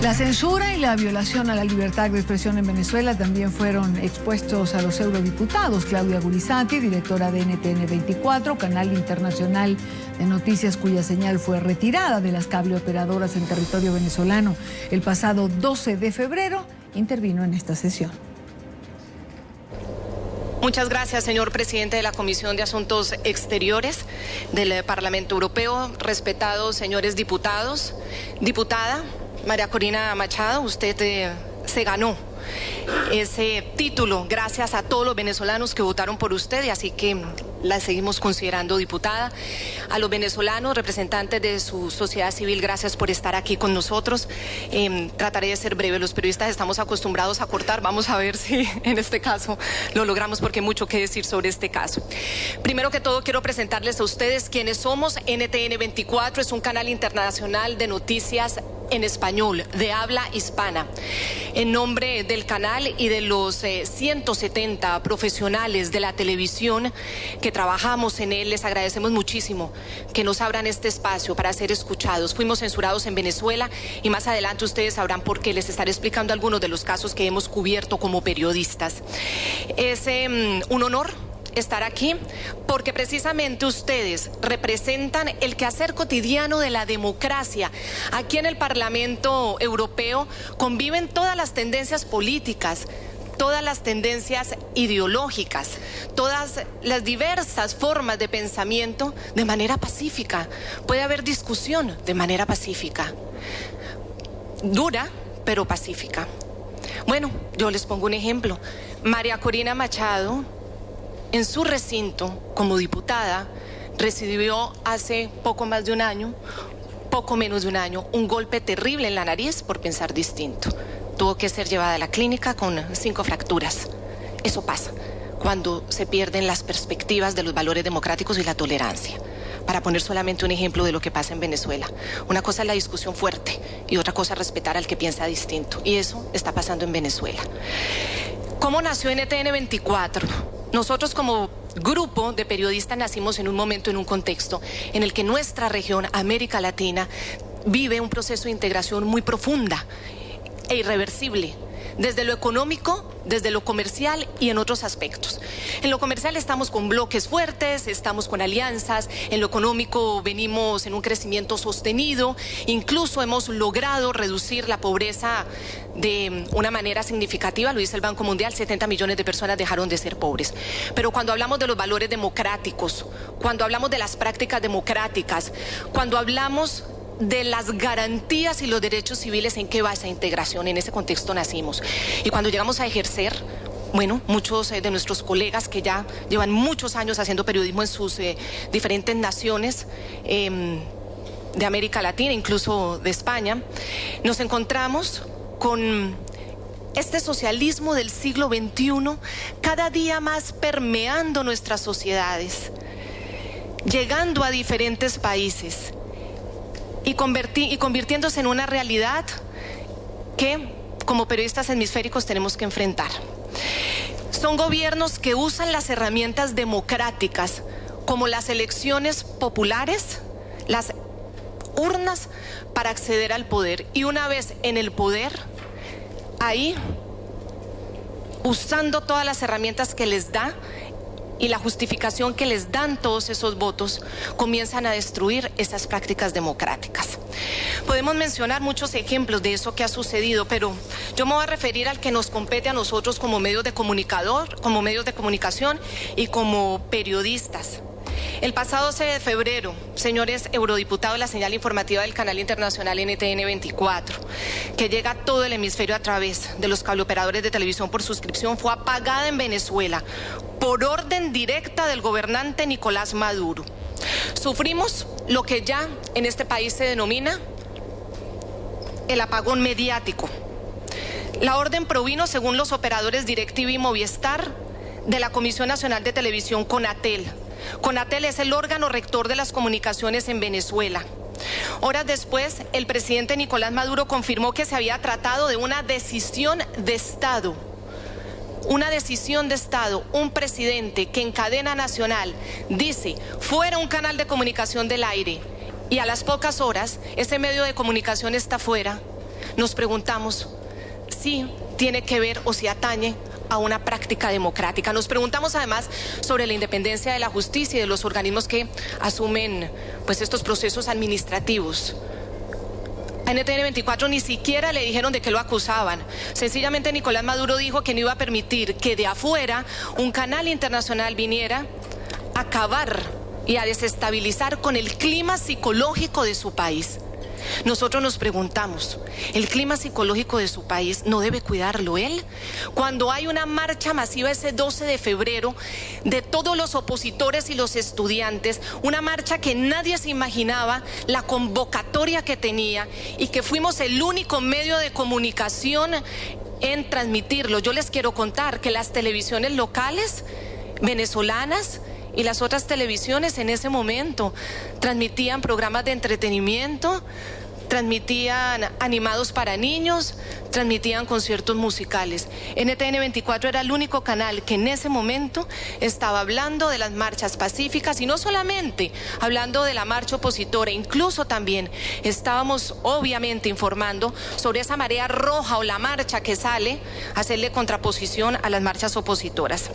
La censura y la violación a la libertad de expresión en Venezuela también fueron expuestos a los eurodiputados. Claudia Gurizati, directora de NTN 24, canal internacional de noticias cuya señal fue retirada de las cableoperadoras en territorio venezolano el pasado 12 de febrero, intervino en esta sesión. Muchas gracias, señor presidente de la Comisión de Asuntos Exteriores del Parlamento Europeo, respetados señores diputados. Diputada María Corina Machado, usted se ganó ese título gracias a todos los venezolanos que votaron por usted, y así que la seguimos considerando diputada. A los venezolanos, representantes de su sociedad civil, gracias por estar aquí con nosotros. Trataré de ser breve, los periodistas estamos acostumbrados a cortar, vamos a ver si en este caso lo logramos, porque hay mucho que decir sobre este caso. Primero que todo, quiero presentarles a ustedes quiénes somos. NTN 24 es un canal internacional de noticias en español, de habla hispana. En nombre del canal y de los 170 profesionales de la televisión que trabajamos en él, les agradecemos muchísimo que nos abran este espacio para ser escuchados. Fuimos censurados en Venezuela y más adelante ustedes sabrán por qué. Les estaré explicando algunos de los casos que hemos cubierto como periodistas. Es un honor estar aquí porque precisamente ustedes representan el quehacer cotidiano de la democracia. Aquí en el Parlamento Europeo conviven todas las tendencias políticas, todas las tendencias ideológicas, todas las diversas formas de pensamiento de manera pacífica. Puede haber discusión de manera pacífica, dura pero pacífica. Bueno, yo les pongo un ejemplo. María Corina Machado, en su recinto como diputada, recibió hace poco más de un año, poco menos de un año, un golpe terrible en la nariz por pensar distinto. Tuvo que ser llevada a la clínica con 5 fracturas. Eso pasa cuando se pierden las perspectivas de los valores democráticos y la tolerancia. Para poner solamente un ejemplo de lo que pasa en Venezuela. Una cosa es la discusión fuerte y otra cosa es respetar al que piensa distinto. Y eso está pasando en Venezuela. ¿Cómo nació NTN 24? Nosotros como grupo de periodistas nacimos en un momento, en un contexto en el que nuestra región, América Latina, vive un proceso de integración muy profunda e irreversible, desde lo económico, desde lo comercial y en otros aspectos. En lo comercial estamos con bloques fuertes, estamos con alianzas, en lo económico venimos en un crecimiento sostenido, incluso hemos logrado reducir la pobreza de una manera significativa, lo dice el Banco Mundial, 70 millones de personas dejaron de ser pobres. Pero cuando hablamos de los valores democráticos, cuando hablamos de las prácticas democráticas, cuando hablamos de las garantías y los derechos civiles, ¿en qué va esa integración? En ese contexto nacimos. Y cuando llegamos a ejercer, bueno, muchos de nuestros colegas que ya llevan muchos años haciendo periodismo en sus diferentes naciones de América Latina, incluso de España, nos encontramos con este socialismo del siglo XXI cada día más permeando nuestras sociedades, llegando a diferentes países y convirtiéndose en una realidad que como periodistas hemisféricos tenemos que enfrentar. Son gobiernos que usan las herramientas democráticas como las elecciones populares, las urnas, para acceder al poder. Y una vez en el poder, ahí, usando todas las herramientas que les da y la justificación que les dan todos esos votos, comienzan a destruir esas prácticas democráticas. Podemos mencionar muchos ejemplos de eso que ha sucedido, pero yo me voy a referir al que nos compete a nosotros como medios de comunicación y como periodistas. El pasado 12 de febrero, señores eurodiputados, la señal informativa del canal internacional NTN 24, que llega a todo el hemisferio a través de los cableoperadores de televisión por suscripción, fue apagada en Venezuela por orden directa del gobernante Nicolás Maduro. Sufrimos lo que ya en este país se denomina el apagón mediático. La orden provino, según los operadores DirecTV y Movistar, de la Comisión Nacional de Televisión, CONATEL. CONATEL es el órgano rector de las comunicaciones en Venezuela. Horas después, el presidente Nicolás Maduro confirmó que se había tratado de una decisión de Estado. Una decisión de Estado, un presidente que en cadena nacional dice fuera un canal de comunicación del aire y a las pocas horas ese medio de comunicación está fuera. nos preguntamos si tiene que ver o si atañe a una práctica democrática. Nos preguntamos además sobre la independencia de la justicia y de los organismos que asumen pues estos procesos administrativos. A NTN 24 ni siquiera le dijeron de qué lo acusaban. Sencillamente Nicolás Maduro dijo que no iba a permitir que de afuera un canal internacional viniera a acabar y a desestabilizar con el clima psicológico de su país. Nosotros nos preguntamos, ¿el clima psicológico de su país no debe cuidarlo él? Cuando hay una marcha masiva ese 12 de febrero de todos los opositores y los estudiantes, una marcha que nadie se imaginaba la convocatoria que tenía y que fuimos el único medio de comunicación en transmitirlo. Yo les quiero contar que las televisiones locales venezolanas y las otras televisiones en ese momento transmitían programas de entretenimiento, transmitían animados para niños, transmitían conciertos musicales. NTN 24 era el único canal que en ese momento estaba hablando de las marchas pacíficas y no solamente hablando de la marcha opositora, incluso también estábamos obviamente informando sobre esa marea roja o la marcha que sale a hacerle contraposición a las marchas opositoras.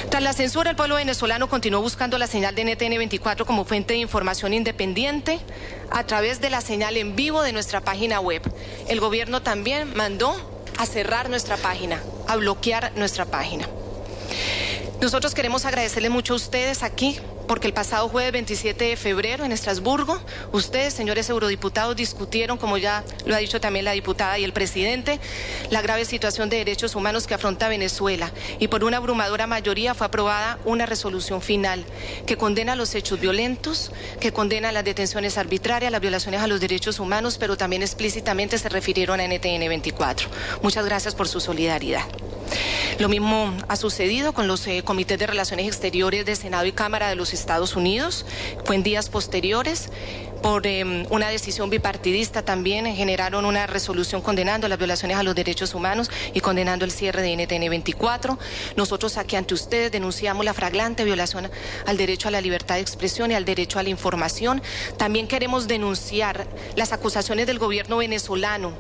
Tras la censura, el pueblo venezolano continuó buscando la señal de NTN 24 como fuente de información independiente a través de la señal en vivo de nuestra página web. El gobierno también mandó a cerrar nuestra página, a bloquear nuestra página. Nosotros queremos agradecerles mucho a ustedes aquí, porque el pasado jueves 27 de febrero en Estrasburgo, ustedes, señores eurodiputados, discutieron, como ya lo ha dicho también la diputada y el presidente, la grave situación de derechos humanos que afronta Venezuela, y por una abrumadora mayoría fue aprobada una resolución final que condena los hechos violentos, que condena las detenciones arbitrarias, las violaciones a los derechos humanos, pero también explícitamente se refirieron a NTN 24. Muchas gracias por su solidaridad. Lo mismo ha sucedido con los comités de relaciones exteriores de Senado y Cámara de los Estados Unidos. Fue en días posteriores, por una decisión bipartidista también generaron una resolución condenando las violaciones a los derechos humanos y condenando el cierre de NTN 24. Nosotros aquí ante ustedes denunciamos la flagrante violación al derecho a la libertad de expresión y al derecho a la información. También queremos denunciar las acusaciones del gobierno venezolano.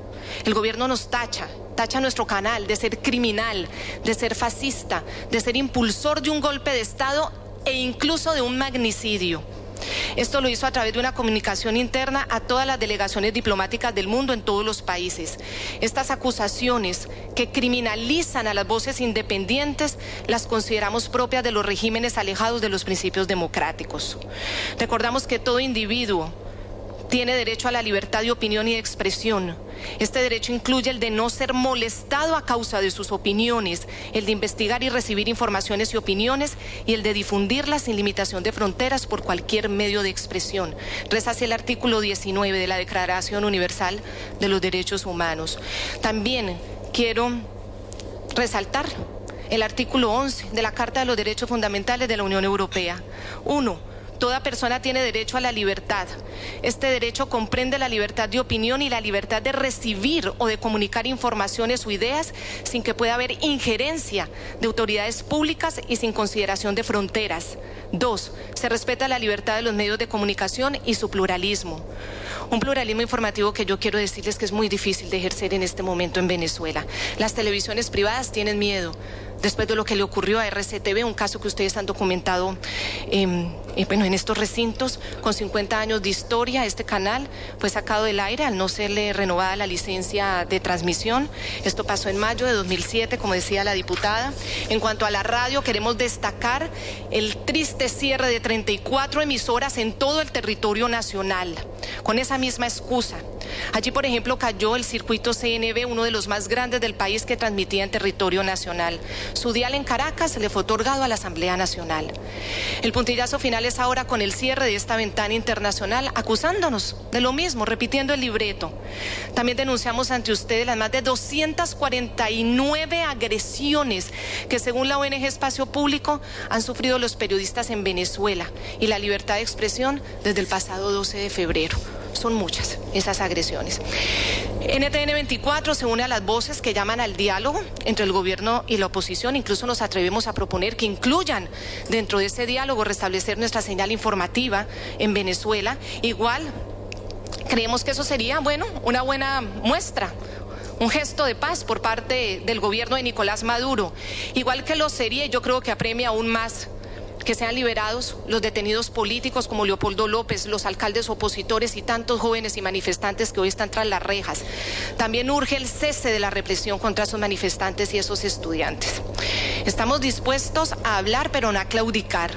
El gobierno nos tacha nuestro canal de ser criminal, de ser fascista, de ser impulsor de un golpe de Estado e incluso de un magnicidio. Esto lo hizo a través de una comunicación interna a todas las delegaciones diplomáticas del mundo en todos los países. Estas acusaciones que criminalizan a las voces independientes las consideramos propias de los regímenes alejados de los principios democráticos. Recordamos que todo individuo tiene derecho a la libertad de opinión y de expresión. Este derecho incluye el de no ser molestado a causa de sus opiniones, el de investigar y recibir informaciones y opiniones y el de difundirlas sin limitación de fronteras por cualquier medio de expresión. Reza así el artículo 19 de la Declaración Universal de los Derechos Humanos. También quiero resaltar el artículo 11 de la Carta de los Derechos Fundamentales de la Unión Europea. 1. Toda persona tiene derecho a la libertad. Este derecho comprende la libertad de opinión y la libertad de recibir o de comunicar informaciones o ideas sin que pueda haber injerencia de autoridades públicas y sin consideración de fronteras. 2. Se respeta la libertad de los medios de comunicación y su pluralismo. Un pluralismo informativo que yo quiero decirles que es muy difícil de ejercer en este momento en Venezuela. Las televisiones privadas tienen miedo después de lo que le ocurrió a RCTV, un caso que ustedes han documentado en estos recintos. Con 50 años de historia, este canal fue sacado del aire al no serle renovada la licencia de transmisión. Esto pasó en mayo de 2007, como decía la diputada. En cuanto a la radio, queremos destacar el triste cierre de 34 emisoras en todo el territorio nacional, con esa misma excusa. Allí, por ejemplo, cayó el circuito CNV, uno de los más grandes del país que transmitía en territorio nacional. Su dial en Caracas le fue otorgado a la Asamblea Nacional. El puntillazo final es ahora con el cierre de esta ventana internacional, acusándonos de lo mismo, repitiendo el libreto. También denunciamos ante ustedes las más de 249 agresiones que, según la ONG Espacio Público, han sufrido los periodistas en Venezuela y la libertad de expresión desde el pasado 12 de febrero. Son muchas esas agresiones. NTN 24 se une a las voces que llaman al diálogo entre el gobierno y la oposición. Incluso nos atrevemos a proponer que incluyan dentro de ese diálogo restablecer nuestra señal informativa en Venezuela, igual Creemos que eso sería, bueno, una buena muestra, un gesto de paz por parte del gobierno de Nicolás Maduro. Igual que lo sería, yo creo que apremia aún más que sean liberados los detenidos políticos como Leopoldo López, los alcaldes opositores y tantos jóvenes y manifestantes que hoy están tras las rejas. También urge el cese de la represión contra esos manifestantes y esos estudiantes. Estamos dispuestos a hablar, pero no a claudicar,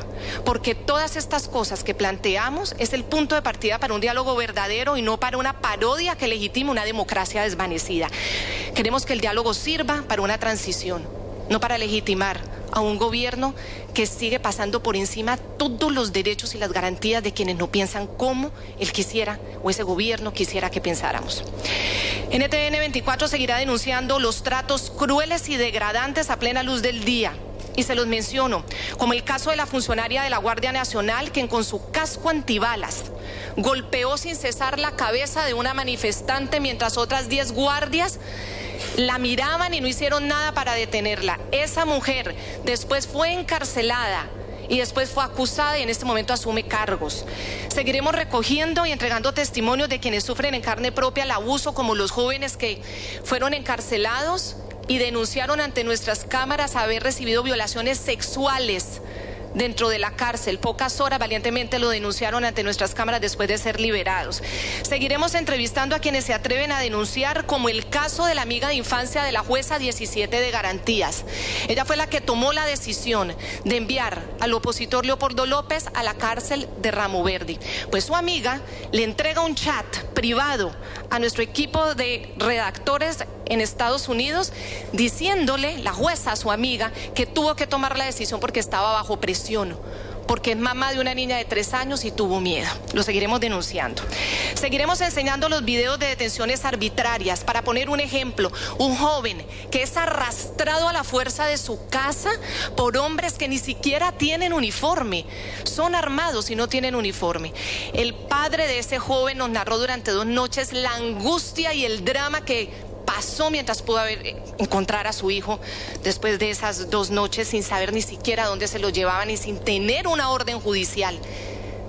porque todas estas cosas que planteamos es el punto de partida para un diálogo verdadero y no para una parodia que legitime una democracia desvanecida. Queremos que el diálogo sirva para una transición, no para legitimar a un gobierno que sigue pasando por encima todos los derechos y las garantías de quienes no piensan como él quisiera o ese gobierno quisiera que pensáramos. NTN 24 seguirá denunciando los tratos crueles y degradantes a plena luz del día. Y se los menciono, como el caso de la funcionaria de la Guardia Nacional, quien con su casco antibalas golpeó sin cesar la cabeza de una manifestante mientras otras 10 guardias la miraban y no hicieron nada para detenerla. Esa mujer después fue encarcelada y después fue acusada y en este momento asume cargos. Seguiremos recogiendo y entregando testimonios de quienes sufren en carne propia el abuso, como los jóvenes que fueron encarcelados y denunciaron ante nuestras cámaras haber recibido violaciones sexuales dentro de la cárcel. Pocas horas valientemente lo denunciaron ante nuestras cámaras después de ser liberados. Seguiremos entrevistando a quienes se atreven a denunciar, como el caso de la amiga de infancia de la jueza 17 de Garantías. Ella fue la que tomó la decisión de enviar al opositor Leopoldo López a la cárcel de Ramo Verde. Pues su amiga le entrega un chat privado a nuestro equipo de redactores en Estados Unidos, diciéndole, la jueza a su amiga, que tuvo que tomar la decisión porque estaba bajo presión, porque es mamá de una niña de 3 años y tuvo miedo. Lo seguiremos denunciando. Seguiremos enseñando los videos de detenciones arbitrarias. Para poner un ejemplo, un joven que es arrastrado a la fuerza de su casa por hombres que ni siquiera tienen uniforme, son armados y no tienen uniforme. El padre de ese joven nos narró durante 2 noches la angustia y el drama que pasó mientras pudo encontrar a su hijo después de esas 2 noches sin saber ni siquiera dónde se lo llevaban y sin tener una orden judicial,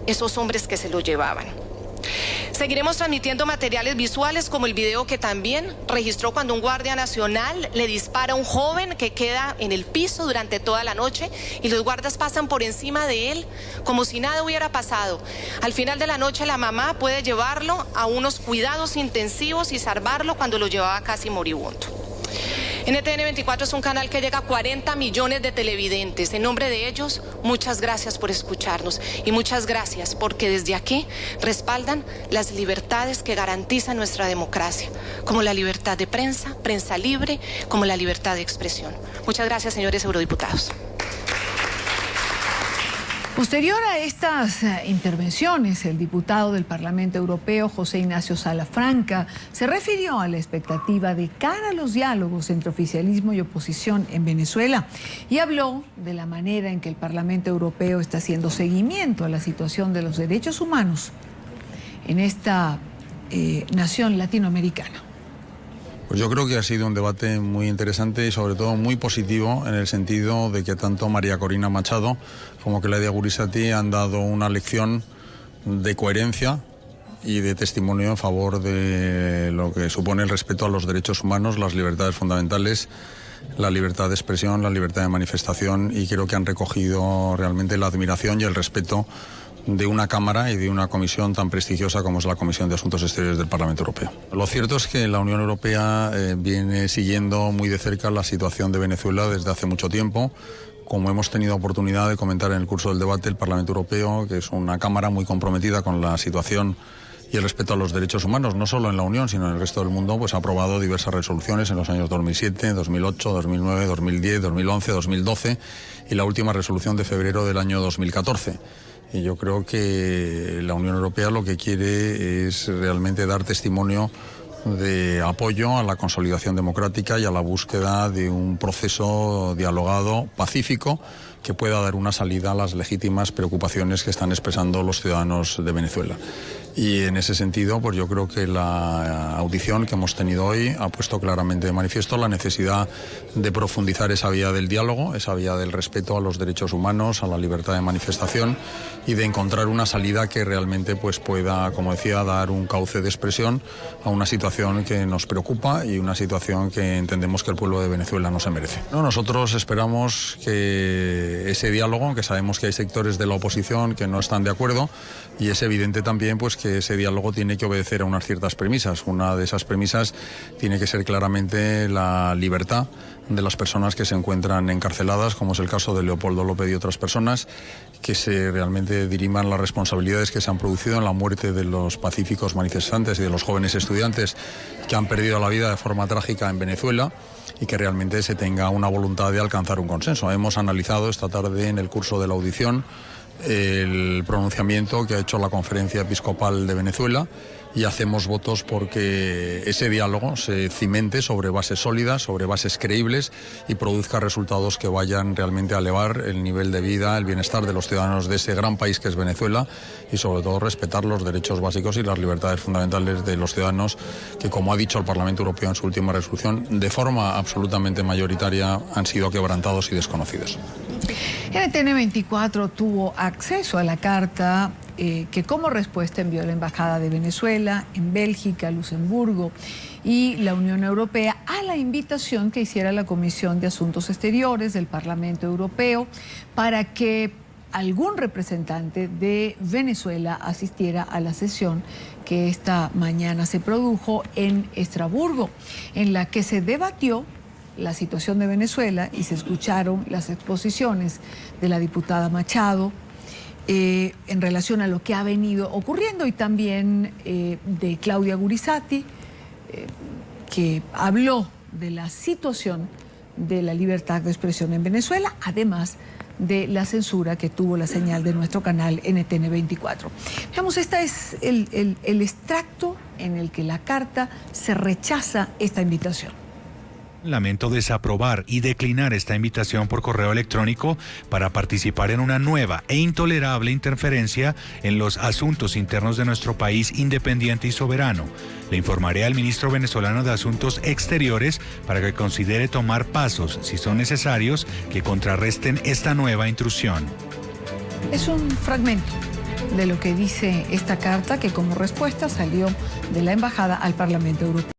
esos hombres que se lo llevaban. Seguiremos transmitiendo materiales visuales como el video que también registró cuando un guardia nacional le dispara a un joven que queda en el piso durante toda la noche y los guardias pasan por encima de él como si nada hubiera pasado. Al final de la noche la mamá puede llevarlo a unos cuidados intensivos y salvarlo cuando lo llevaba casi moribundo. NTN 24 es un canal que llega a 40 millones de televidentes. En nombre de ellos, muchas gracias por escucharnos y muchas gracias porque desde aquí respaldan las libertades que garantizan nuestra democracia, como la libertad de prensa, prensa libre, como la libertad de expresión. Muchas gracias, señores eurodiputados. Posterior a estas intervenciones, el diputado del Parlamento Europeo, José Ignacio Salafranca, se refirió a la expectativa de cara a los diálogos entre oficialismo y oposición en Venezuela y habló de la manera en que el Parlamento Europeo está haciendo seguimiento a la situación de los derechos humanos en esta nación latinoamericana. Pues yo creo que ha sido un debate muy interesante y sobre todo muy positivo en el sentido de que tanto María Corina Machado como Claudia Gurisati han dado una lección de coherencia y de testimonio en favor de lo que supone el respeto a los derechos humanos, las libertades fundamentales, la libertad de expresión, la libertad de manifestación, y creo que han recogido realmente la admiración y el respeto de una Cámara y de una comisión tan prestigiosa como es la Comisión de Asuntos Exteriores del Parlamento Europeo. Lo cierto es que la Unión Europea viene siguiendo muy de cerca la situación de Venezuela desde hace mucho tiempo. Como hemos tenido oportunidad de comentar en el curso del debate, el Parlamento Europeo, que es una Cámara muy comprometida con la situación y el respeto a los derechos humanos, no solo en la Unión, sino en el resto del mundo, pues ha aprobado diversas resoluciones en los años 2007, 2008, 2009, 2010, 2011, 2012 y la última resolución de febrero del año 2014. Y yo creo que la Unión Europea lo que quiere es realmente dar testimonio de apoyo a la consolidación democrática y a la búsqueda de un proceso dialogado, pacífico, que pueda dar una salida a las legítimas preocupaciones que están expresando los ciudadanos de Venezuela. Y en ese sentido, pues yo creo que la audición que hemos tenido hoy ha puesto claramente de manifiesto la necesidad de profundizar esa vía del diálogo, esa vía del respeto a los derechos humanos, a la libertad de manifestación y de encontrar una salida que realmente pues pueda, como decía, dar un cauce de expresión a una situación que nos preocupa y una situación que entendemos que el pueblo de Venezuela no se merece. No, nosotros esperamos que ese diálogo, que sabemos que hay sectores de la oposición que no están de acuerdo, y es evidente también pues que ese diálogo tiene que obedecer a unas ciertas premisas. Una de esas premisas tiene que ser claramente la libertad de las personas que se encuentran encarceladas, como es el caso de Leopoldo López y otras personas, que se realmente diriman las responsabilidades que se han producido en la muerte de los pacíficos manifestantes y de los jóvenes estudiantes que han perdido la vida de forma trágica en Venezuela, y que realmente se tenga una voluntad de alcanzar un consenso. Hemos analizado esta tarde en el curso de la audición el pronunciamiento que ha hecho la Conferencia Episcopal de Venezuela y hacemos votos porque ese diálogo se cimente sobre bases sólidas, sobre bases creíbles y produzca resultados que vayan realmente a elevar el nivel de vida, el bienestar de los ciudadanos de ese gran país que es Venezuela y sobre todo respetar los derechos básicos y las libertades fundamentales de los ciudadanos que, como ha dicho el Parlamento Europeo en su última resolución, de forma absolutamente mayoritaria han sido quebrantados y desconocidos. NTN 24 tuvo acceso a la carta que como respuesta envió la Embajada de Venezuela en Bélgica, Luxemburgo y la Unión Europea a la invitación que hiciera la Comisión de Asuntos Exteriores del Parlamento Europeo para que algún representante de Venezuela asistiera a la sesión que esta mañana se produjo en Estrasburgo, en la que se debatió la situación de Venezuela y se escucharon las exposiciones de la diputada Machado en relación a lo que ha venido ocurriendo y también de Claudia Gurizati, que habló de la situación de la libertad de expresión en Venezuela, además de la censura que tuvo la señal de nuestro canal NTN 24. Veamos, este es el extracto en el que la carta se rechaza esta invitación. Lamento desaprobar y declinar esta invitación por correo electrónico para participar en una nueva e intolerable interferencia en los asuntos internos de nuestro país independiente y soberano. Le informaré al ministro venezolano de Asuntos Exteriores para que considere tomar pasos, si son necesarios, que contrarresten esta nueva intrusión. Es un fragmento de lo que dice esta carta que como respuesta salió de la Embajada al Parlamento Europeo.